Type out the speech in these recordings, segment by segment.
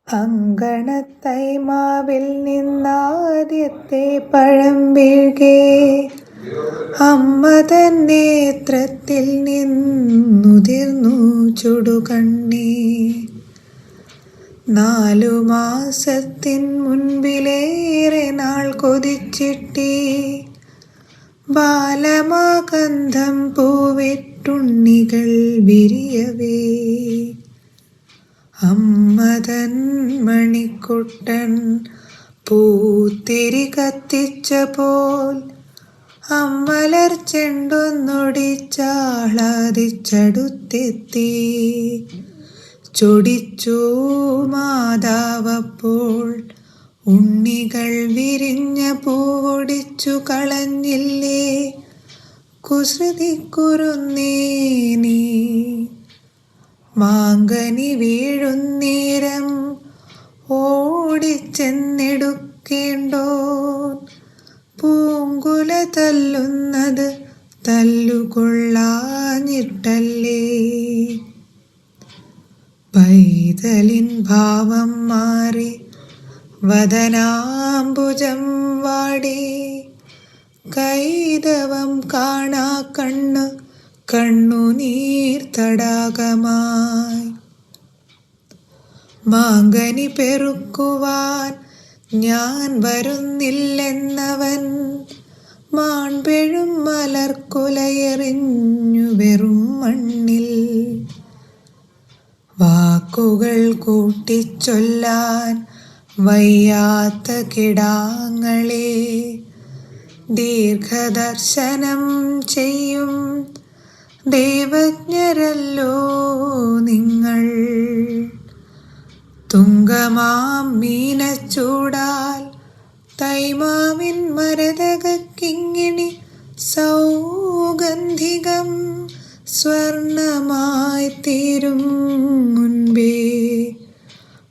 അങ്കണത്തൈമാവിൽ നിന്നാദ്യത്തെ പഴം വീഴ്കെ അമ്മ തൻ നേത്രത്തിൽ നിന്നുതിർന്നു ചുടുകണ്ണീർ. 4 മാസത്തിൻ മുൻപിലേറെ നാൾ കൊതിച്ചിട്ടീ ബാലമാകന്ധം പൂവിട്ടുണ്ണികൾ വിരിയവേ. അമ്മ തൻ മണിക്കുട്ടൻ പൂത്തിരി കത്തിച്ച പോൽ അമ്മലർ ചെണ്ടൊന്നൊടിച്ചാളാതിച്ചടുത്തെത്തി. ചൊടിച്ചു മാതാവപ്പോൾ ഉണ്ണികൾ വിരിഞ്ഞ പൂവൊടിച്ചു കളഞ്ഞില്ലേ കുസൃതിക്കുറുന്നേ നീ. മാങ്കനി വീഴുന്നേരം ഓടിച്ചെന്നെടുക്കേണ്ടോൻ പൂങ്കുല തല്ലുന്നത് തല്ലുകൊള്ളാഞ്ഞിട്ടല്ലേ. പൈതലിൻ ഭാവം മാറി വദനാംബുജം വാടി കൈതവം കാണാ കണ്ണ് കണ്ണുനീർ തടാകമായി. മാങ്കനി പെറുക്കുവാൻ ഞാൻ വരുന്നില്ലെന്നവൻ മാൺപെഴും മലർക്കുലയെറിഞ്ഞു വെറും മണ്ണിൽ. വാക്കുകൾ കൂട്ടിച്ചൊല്ലാൻ വയ്യാത്ത കിടാങ്ങളെ ദീർഘദർശനം ചെയ്യും ദൈവജ്ഞരല്ലോ നിങ്ങൾ. തുങ്കമാം മീനച്ചൂടാൽ തൈമാവിൻ മരതകക്കിങ്ങിണി സൗഗന്ധികം സ്വർണമായി തീരും മുൻപേ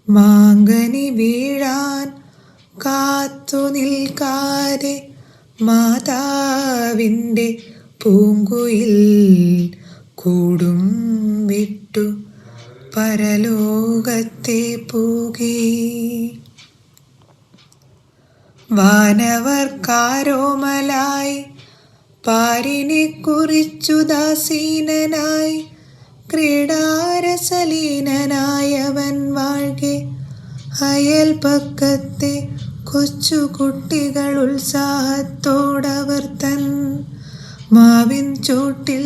മാങ്കനി വീഴാൻ കാത്തു നിൽക്കാതെ മാതാവിൻ്റെ പൂങ്കുയിൽ കൂടും വിട്ടു പരലോകത്തെ പോകി. വാനവർക്കാരോമലായി പാരിനെ കുറിച്ചു ദാസീനനായി ക്രീഡാരസലീനനായവൻ വാഴ്കെ അയൽപക്കത്തെ കൊച്ചുകുട്ടികൾ ഉത്സാഹത്തോടവർ തൻ മാവിൻ ചോട്ടിൽ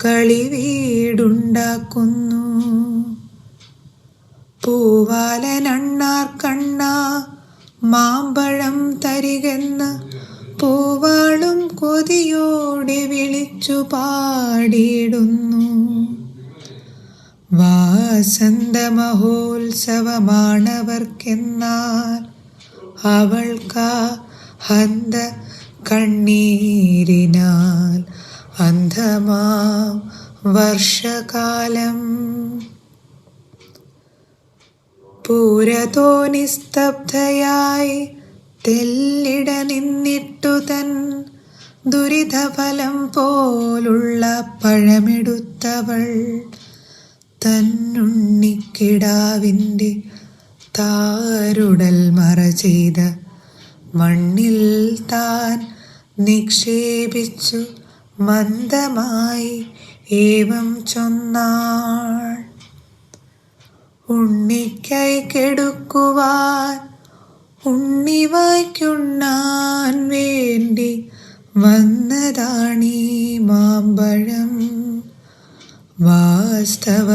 കളിവീടുണ്ടാക്കുന്നു. പൂവാലനണ്ണാർക്കണ്ണാ മാമ്പഴം തരികെന്ന് പൂവാളും കൊതിയോടെ വിളിച്ചു പാടിയിടുന്നു. വാസന്തമഹോത്സവമാണവർക്കെന്നാൽ അവൾക്കാ ഹന്ത കണ്ണീരിനാൽ അന്ധമാം വർഷകാലം. പൂരതോ നിസ്തബ്ധയായി തെല്ലിട നിന്നിട്ടു തൻ ദുരിതഫലം പോലുള്ള പഴമെടുത്തവൾ തന്നുണ്ണിക്കിടാവിൻ്റെ താരുടൽ മറ ചെയ്ത മണ്ണിൽ താൻ നിക്ഷേപിച്ചു മന്ദമായി ഏവം ചൊന്നാൾ. ഉണ്ണിക്കായി കെടുക്കുവാൻ ഉണ്ണിവായ്ക്കുണ്ണാൻ വേണ്ടി വന്നതാണീ മാമ്പഴം. വാസ്തവമറിയാതെ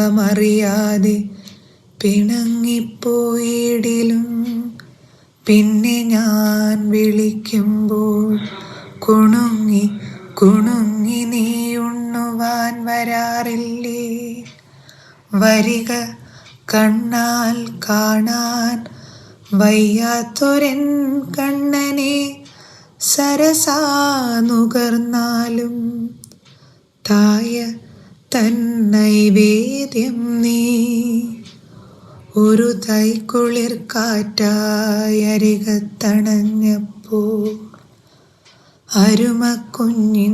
പിണങ്ങിപ്പോയിടിലും പിന്നെ ഞാൻ വിളിക്കുമ്പോൾ കുണുങ്ങി കുണുങ്ങി നീ ഉണ്ണുവാൻ വരാറില്ലേ. വരിക കണ്ണാൽ കാണാൻ വയ്യാത്തൊരൻ കണ്ണനെ സരസാനുകർന്നാലും തായ തൻ നൈവേദ്യം നീ. ഒരു തൈക്കുളിർ കാറ്റായി അരികത്തണഞ്ഞപ്പോൾ അരുമക്കുഞ്ഞിൻ